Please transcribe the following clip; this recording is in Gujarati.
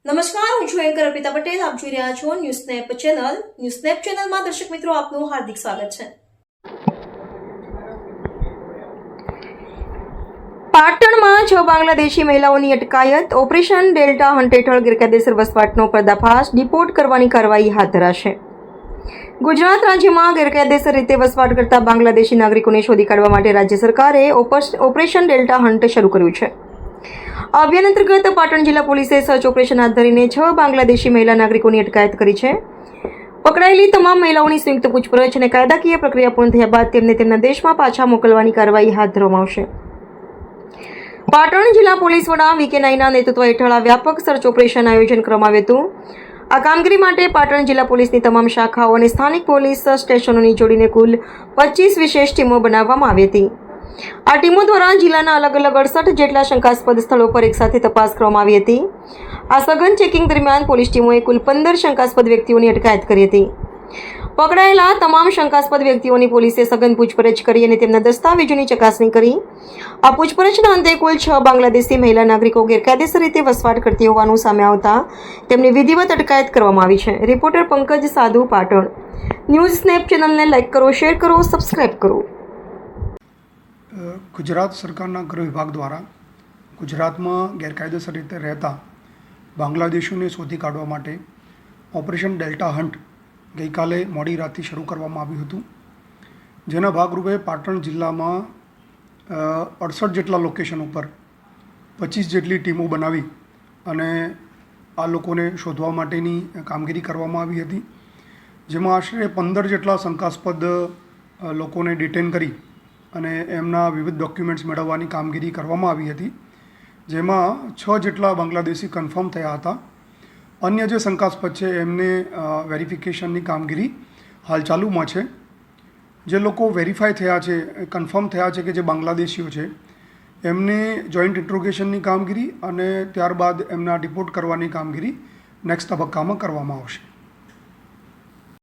નમસ્કાર, હું છું એન્કર અર્પિતા પટેલ. આપ જોઈ રહ્યા છો news snap channel. News snap ચેનલમાં દર્શક મિત્રો આપનું હાર્દિક સ્વાગત છે. પાટણમાં 6 બાંગ્લાદેશી મહિલાઓની અટકાયત. ઓપરેશન ડેલ્ટા હન્ટ હેઠળ ગેરકાયદેસર વસવાટનો પર્દાફાશ. ડિપોર્ટ કરવાની કાર્યવાહી હાથ ધરાશે. ગુજરાત રાજ્યમાં ગેરકાયદેસર રીતે વસવાટ કરતા બાંગ્લાદેશી નાગરિકોને શોધી કાઢવા માટે રાજ્ય સરકારે ઓપરેશન ડેલ્ટા હન્ટ શરૂ કર્યું છે. આ અભિયાન અંતર્ગત પાટણ જિલ્લા પોલીસે સર્ચ ઓપરેશન હાથ ધરીને 6 બાંગ્લાદેશી મહિલા નાગરિકોની અટકાયત કરી છે. પકડાયેલી તમામ મહિલાઓની સંયુક્ત પૂછપરછ અને કાયદાકીય પ્રક્રિયા પૂર્ણ થયા બાદ તેમને તેમના દેશમાં પાછા મોકલવાની કાર્યવાહી હાથ ધરવામાં આવશે. પાટણ જિલ્લા પોલીસ વડા વી.કે. નાઈના નેતૃત્વ હેઠળ આ વ્યાપક સર્ચ ઓપરેશન આયોજન કરવામાં આવ્યું હતું. આ કામગીરી માટે પાટણ જિલ્લા પોલીસની તમામ શાખાઓ અને સ્થાનિક પોલીસ સ્ટેશનોની જોડીને કુલ 25 વિશેષ ટીમો બનાવવામાં આવી હતી. આ ટીમો દ્વારા જિલ્લાના અલગ અલગ 68 જેટલા શંકાસ્પદ સ્થળો પર એકસાથે તપાસ કરવામાં આવી હતી. આ સઘન ચેકિંગ દરમિયાન પોલીસ ટીમોએ કુલ 15 શંકાસ્પદ વ્યક્તિઓની અટકાયત કરી હતી. પકડાયેલા તમામ શંકાસ્પદ વ્યક્તિઓની પોલીસે સઘન પૂછપરછ કરી અને તેમના દસ્તાવેજોની ચકાસણી કરી. આ પૂછપરછના અંતે કુલ 6 બાંગ્લાદેશી મહિલા નાગરિકો ગેરકાયદેસર રીતે વસવાટ કરતી હોવાનું સામે આવતા તેમની વિધિવત અટકાયત કરવામાં આવી છે. રિપોર્ટર પંકજ સાધુ, પાટણ. ન્યૂઝ સ્નેપ ચેનલને લાઇક કરો, શેર કરો, સબસ્ક્રાઇબ કરો. ગુજરાત સરકારના ગૃહ વિભાગ દ્વારા ગુજરાતમાં ગેરકાયદેસર રીતે રહેતા બાંગ્લાદેશીઓને શોધી કાઢવા માટે ઓપરેશન ડેલ્ટા હન્ટ ગઈકાલે મોડી રાતથી શરૂ કરવામાં આવ્યું હતું. જેના ભાગરૂપે પાટણ જિલ્લામાં 68 જેટલા લોકેશન ઉપર 25 જેટલી ટીમો બનાવી અને આ લોકોને શોધવા માટેની કામગીરી કરવામાં આવી હતી. જેમાં આશરે 15 જેટલા શંકાસ્પદ લોકોને ડિટેન કરી અને એમના વિવિધ ડોક્યુમેન્ટ્સ મેળવવાની કામગીરી કરવામાં આવી હતી. જેમાં 6 જેટલા બાંગ્લાદેશી કન્ફર્મ થયા હતા. અન્ય જે શંકાસ્પદ છે એમને વેરિફિકેશનની કામગીરી હાલ ચાલુમાં છે. જે લોકો વેરીફાઈ થયા છે, કન્ફર્મ થયા છે કે જે બાંગ્લાદેશીઓ છે, એમને જોઈન્ટ ઇન્ટ્રોગેશનની કામગીરી અને ત્યારબાદ એમના ડિપોર્ટ કરવાની કામગીરી નેક્સ્ટ તબક્કામાં કરવામાં આવશે.